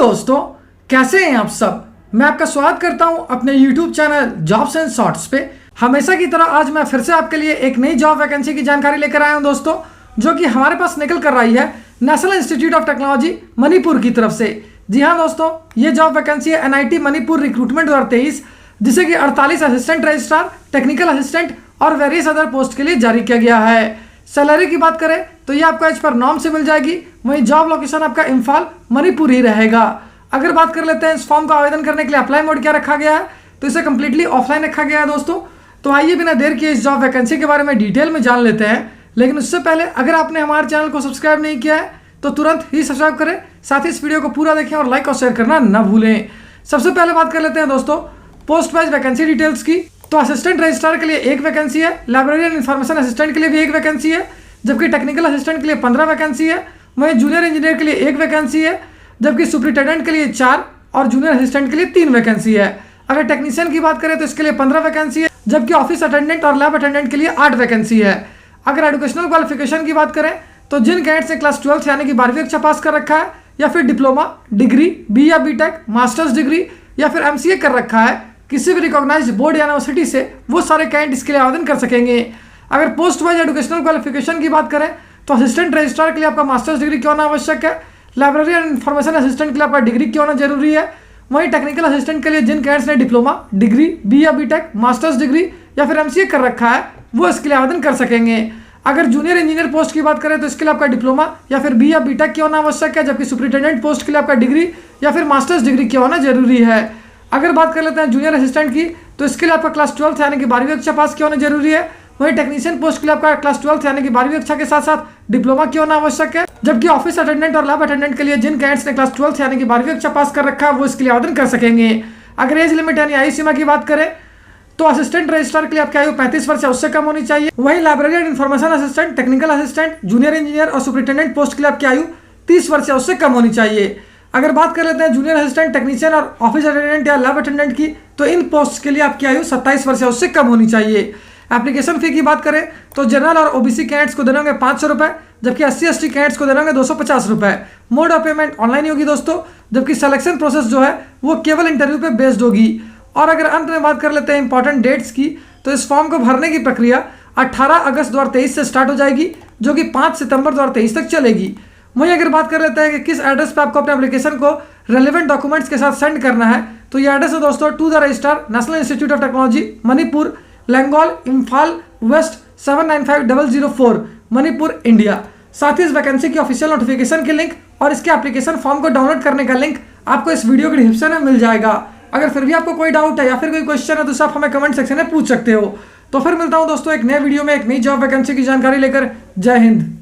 दोस्तों, कैसे हैं आप सब। मैं आपका स्वागत करता हूं अपने YouTube channel jobs and shorts पे। हमेशा की तरह आज मैं फिर से आपके लिए एक नई जॉब वैकेंसी की जानकारी लेकर आया हूं दोस्तों, जो कि हमारे पास निकल कर रही है national institute of technology Manipur की तरफ से। जी हाँ दोस्तों, ये जॉब वैकेंसी है NIT मणिपुर रिक्रूटमेंट 2023, जिसे कि 48 असिस्टेंट रजिस्ट्रार, टेक्निकल असिस्टेंट और वेरियस अदर पोस्ट के लिए जारी किया गया है। सैलरी की बात करें तो ये आपको एज पर नॉर्म से मिल जाएगी। वहीं जॉब लोकेशन आपका इम्फाल मणिपुर ही रहेगा। अगर बात कर लेते हैं इस फॉर्म का आवेदन करने के लिए अप्लाई मोड क्या रखा गया है, तो इसे कंप्लीटली ऑफलाइन रखा गया है दोस्तों। तो आइए बिना देर किए इस जॉब वैकेंसी के बारे में डिटेल में जान लेते हैं। लेकिन उससे पहले अगर आपने हमारे चैनल को सब्सक्राइब नहीं किया है तो तुरंत ही सब्सक्राइब करें, साथ ही इस वीडियो को पूरा देखें और लाइक और शेयर करना न भूलें। सबसे पहले बात कर लेते हैं दोस्तों पोस्ट वाइज वैकेंसी डिटेल्स की। तो असिस्टेंट रजिस्ट्रार के लिए एक वैकेंसी है, लाइब्रेरियन इन्फॉर्मेशन असिस्टेंट के लिए भी एक वैकेंसी है, जबकि टेक्निकल असिस्टेंट के लिए 15 वैकेंसी है। वहीं जूनियर इंजीनियर के लिए एक वैकेंसी है, जबकि सुपरिटेंडेंट के लिए 4 और जूनियर असिस्टेंट के लिए 3 वैकेंसी है। अगर टेक्नीशियन की बात करें तो इसके लिए 15 वैकेंसी है, जबकि ऑफिस अटेंडेंट और लैब अटेंडेंट के लिए 8 वैकेंसी है। अगर एजुकेशनल क्वालिफिकेशन की बात करें तो जिन कैंडिडेट्स ने क्लास 12 यानी कि 12वीं कक्षा पास कर रखा है या फिर डिप्लोमा, डिग्री, बी या बीटेक, मास्टर्स डिग्री या फिर MCA कर रखा है किसी भी रिकॉग्नाइज्ड बोर्ड या यूनिवर्सिटी से, वो सारे कैंडिडेट इसके लिए आवेदन कर सकेंगे। अगर पोस्ट वाइज एजुकेशनल क्वालिफिकेशन की बात करें तो असिस्टेंट रजिस्ट्रार के लिए आपका मास्टर्स डिग्री क्यों होना आवश्यक है, लाइब्रेरियन इन्फॉर्मेशन असिस्टेंट के लिए आपका डिग्री क्यों होना जरूरी है। वहीं टेक्निकल असिस्टेंट के लिए जिन कैंडिडेट्स ने डिप्लोमा, डिग्री, बी या बीटेक, मास्टर्स डिग्री या फिर MCA कर रखा है वो इसके लिए आवेदन कर सकेंगे। अगर जूनियर इंजीनियर पोस्ट की बात करें तो इसके लिए आपका डिप्लोमा या फिर बी या बीटेक क्यों होना आवश्यक है, जबकि सुपरिटेंडेंट पोस्ट के लिए आपका डिग्री या फिर मास्टर्स डिग्री क्यों होना जरूरी है। अगर बात कर लेते हैं जूनियर असिस्टेंट की तो इसके लिए आपका क्लास 12 यानी कि 12वीं कक्षा पास क्यों होना जरूरी है। वहीं टेक्नीशियन पोस्ट के लिए आपका क्लास 12 यानी कि 12वीं कक्षा के साथ साथ डिप्लोमा क्यों होना आवश्यक है, जबकि ऑफिस अटेंडेंट और लैब अटेंडेंट के लिए जिन कैंडिडेट्स ने क्लास 12 यानी कि 12वीं कक्षा पास कर रखा है वो इसके लिए आवेदन कर सकेंगे। अगर एज लिमिट यानी आयु सीमा की बात करें तो असिस्टेंट रजिस्ट्रार के लिए आपकी आयु 35 वर्ष या उससे कम होनी चाहिए। वहीं librarian information assistant, technical assistant, junior engineer और सुपरिटेंडेंट पोस्ट के लिए आपकी आयु 30 वर्ष या उससे कम होनी चाहिए। अगर बात कर लेते हैं जूनियर असिस्टेंट, टेक्नीशियन और ऑफिस अटेंडेंट या लैब अटेंडेंट की, तो इन पोस्ट के लिए आपकी आयु 27 वर्ष या उससे कम होनी चाहिए। एप्लीकेशन फी की बात करें तो जनरल और OBC कैंडिडेट्स को देने होंगे 500 रुपये, जबकि SC/ST कैंडिडेट्स को देने होंगे 250 रुपये। मोड ऑफ पेमेंट ऑनलाइन होगी दोस्तों, जबकि सिलेक्शन प्रोसेस जो है वो केवल इंटरव्यू पे बेस्ड होगी। और अगर अंत में बात कर लेते हैं इंपॉर्टेंट डेट्स की, तो इस फॉर्म को भरने की प्रक्रिया 18 अगस्त 2023 से स्टार्ट हो जाएगी, जो कि 5 सितंबर 2023 तक चलेगी। वहीं अगर बात कर लेते हैं कि किस एड्रेस पे आपको अपने एप्लीकेशन को रेलेवेंट डॉक्यूमेंट्स के साथ सेंड करना है, तो ये एड्रेस है दोस्तों to the registrar, national institute of technology Manipur, Langol, Imphal west 795004, Manipur, India. साथ ही इस वैकेंसी की ऑफिशियल नोटिफिकेशन के लिंक और इसके एप्लीकेशन फॉर्म को डाउनलोड करने का लिंक आपको इस वीडियो के डिस्क्रिप्शन में मिल जाएगा। अगर फिर भी आपको कोई डाउट है या फिर कोई क्वेश्चन है तो आप हमें कमेंट सेक्शन में पूछ सकते हो। तो फिर मिलता हूं दोस्तों एक नए वीडियो में एक नई जॉब वैकेंसी की जानकारी लेकर। जय हिंद।